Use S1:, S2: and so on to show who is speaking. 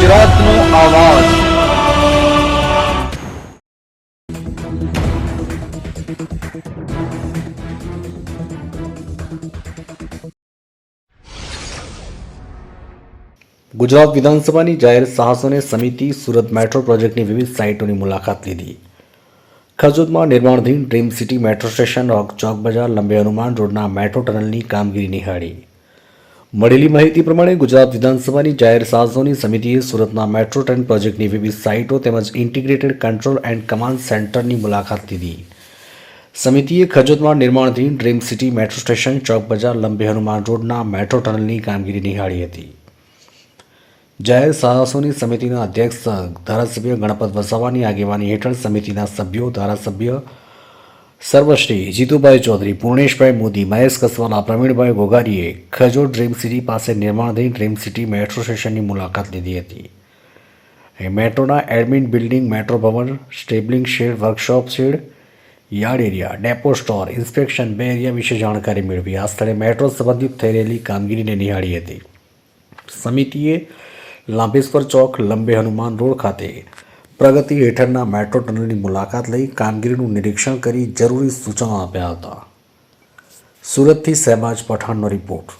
S1: ગુજરાતનો આવાજ। ગુજરાત વિધાનસભાની જાહેર સાહસોને સમિતિ સુરત મેટ્રો પ્રોજેક્ટની વિવિધ સાઇટોની મુલાકાત લીધી। ખજોદમાં નિર્માણાધીન ડ્રીમ સિટી મેટ્રો સ્ટેશન ચોક બજાર લંબે હનુમાન રોડના મેટ્રો ટનલની કામગીરી નિહાળી। મળેલી માહિતી પ્રમાણે ગુજરાત વિધાનસભાની જાહેર સાહસોની સમિતિએ સુરતના મેટ્રો ટ્રેન પ્રોજેક્ટની વિવિધ સાઇટો તેમજ ઇન્ટિગ્રેટેડ કંટ્રોલ એન્ડ કમાન્ડ સેન્ટરની મુલાકાત લીધી। સમિતિએ ખજોદમાં નિર્માણાધીન ડ્રીમ સિટી મેટ્રો સ્ટેશન ચોક બજાર લંબે હનુમાન રોડના મેટ્રો ટનલની કામગીરી નિહાળી હતી। જાહેર સાહસોની સમિતિના અધ્યક્ષ ધારાસભ્ય ગણપત વસાવાની આગેવાની હેઠળ સમિતિના સભ્યો ધારાસભ્ય સર્વશ્રી જીતુભાઈ ચૌધરી, પૂર્ણેશભાઈ મોદી, મહેશ કસવાલા, પ્રવીણભાઈ ગોગારીએ ખજોદ ડ્રીમ સિટી પાસે નિર્માણાધીન ડ્રીમ સિટી મેટ્રો સ્ટેશનની મુલાકાત લીધી હતી। મેટ્રોના એડમિન બિલ્ડિંગ, મેટ્રો ભવન, stabling shed, workshop shed, yard area, depot store, inspection 2 area વિશે જાણકારી મેળવી આ સ્થળે મેટ્રો સંબંધિત થઈ રહેલી કામગીરીને નિહાળી હતી। સમિતિએ લાંબેશ્વર ચોક લંબે હનુમાન રોડ ખાતે પ્રગતિ હેઠળના મેટ્રો ટનલની મુલાકાત લઈ કામગીરીનું નિરીક્ષણ કરી જરૂરી સૂચનો આપ્યા હતા। સુરતથી શહેબાજ પઠાણનો રિપોર્ટ।